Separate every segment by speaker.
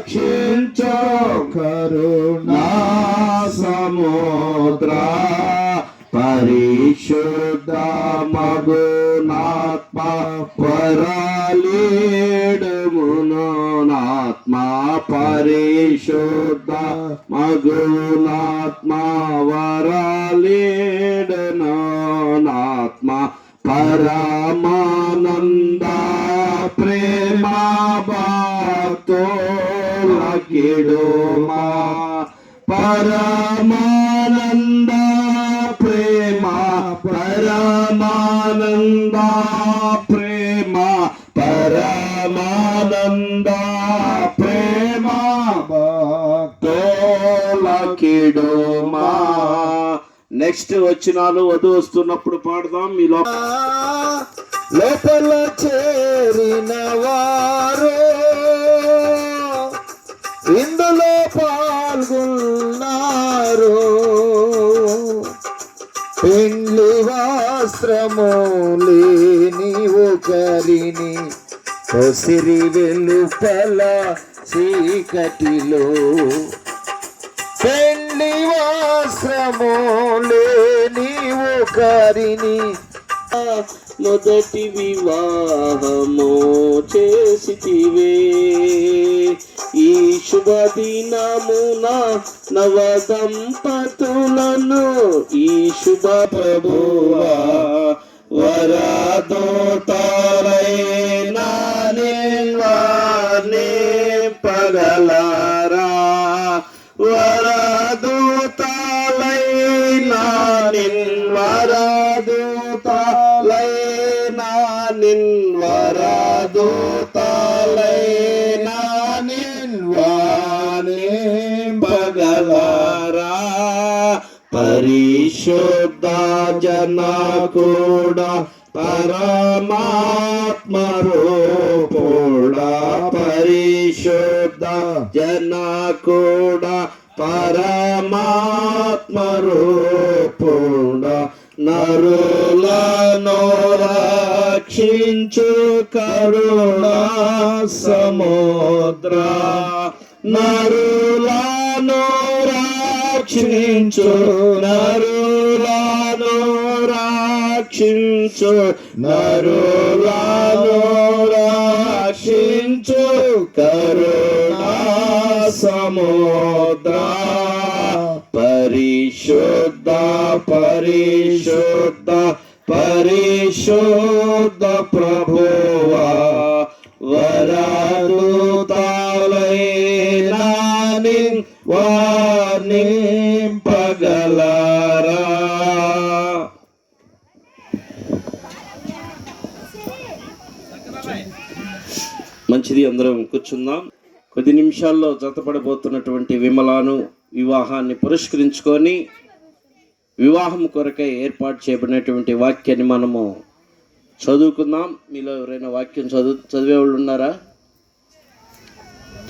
Speaker 1: రక్షించు కరుణా సముద్ర పరిశుద్ధ మగునాత్మ వరాలీడుమును నాత్మ పరిశుద్ధ మగునాత్మ వరాలీడును నాత్మ పరమానంద ప్రేమ భక్తులకిడుమా పరమానంద ప్రేమ పరమానంద ప్రేమ పరమానంద ప్రేమ భక్తులకిడుమా. నెక్స్ట్ వచ్చినాలు వధు వస్తున్నప్పుడు పాడదాం. మీ
Speaker 2: లోపల చేరిన వారు ఇందులో పాల్గొన్నారు. పెండ్లి వస్త్రము లేని ఒకరిని కొసిరి వెలుపల చీకటిలో పెండ్లి వస్త్రము లేని ఒకరిని
Speaker 1: మొదటి వివాహము చేసితివే ఈ శుభ దినమున నవ దంపతులను ఈ శుభ ప్రభువా వరదోతారైనా నిల్వానే పగలారా వరదూతాలైనా నిన్వరదూతాలైనా నిన్వరదూతాలైనా నిన్వానే పగలారా పరిశుద్ధ జన కూడా పరమాత్మ రూపుడా పరిశుద్ధ జన కూడా పరమాత్మ రూపుడా నరులను రక్షించు కరుణా సముద్ర నరులను రక్షించు నరులను రక్షించు నరులను రక్షించు కరుణా సముద్ర పరిశుద్ధ పరిశుద్ధ పరిశుద్ధ ప్రభువా వరదూతాలైనా వారిని పగలారా. మంచిది, అందరం కూర్చుందాం. కొద్ది నిమిషాల్లో జతపడబోతున్నటువంటి విమలాను వివాహాన్ని పురస్కరించుకొని వివాహం కొరకై ఏర్పాటు చేయబడినటువంటి వాక్యాన్ని మనము చదువుకుందాం. మీలో ఎవరైనా వాక్యం చదివే వాళ్ళు ఉన్నారా?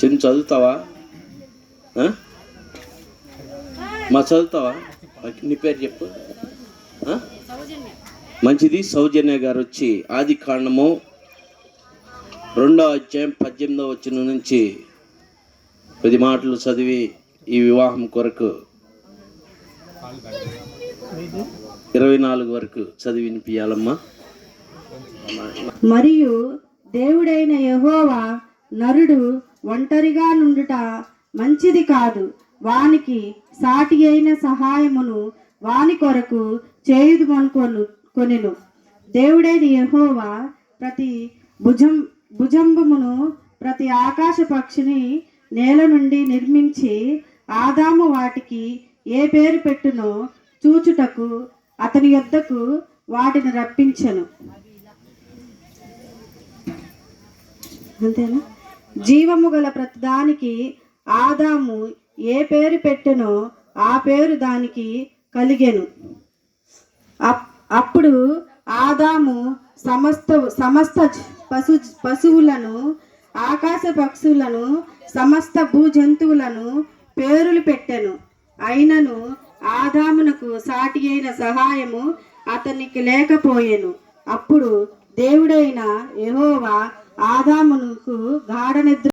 Speaker 1: చిన్న చదువుతావా? మా చదువుతావా? నీ పేరు చెప్పు. మంచిది. సౌజన్య గారు వచ్చి ఆది కాండము 2వ అధ్యాయం 18వ వచనం నుంచి 10 మాటలు చదివి ఈ వివాహం కొరకు 24 వరకు చదివి వినిపించాలమ్మా.
Speaker 3: మరియు దేవుడైన యెహోవా నరుడు ఒంటరిగా నుండుట మంచిది కాదు, వానికి సాటి అయిన సహాయమును వాని కొరకు చేయుదుమనుకొనెను. దేవుడైన యెహోవా ప్రతి భుజంబమును ప్రతి ఆకాశ పక్షిని నేల నుండి నిర్మించి ఆదాము వాటికి ఏ పేరు పెట్టునో చూచుటకు అతని యొద్దకు వాటిని రప్పించెను. అంతేనా? జీవము గల ప్రతిదానికి ఆదాము ఏ పేరు పెట్టెనో ఆ పేరు దానికి కలిగెను. అప్పుడు ఆదాము సమస్త పశువులను, ఆకాశ పక్షులను, సమస్త భూజంతువులను పేరులు పెట్టెను. అయినను ఆదామునకు సాటి అయిన సహాయము అతనికి లేకపోయెను. అప్పుడు దేవుడైన యెహోవా ఆదామునకు గాఢ నిద్ర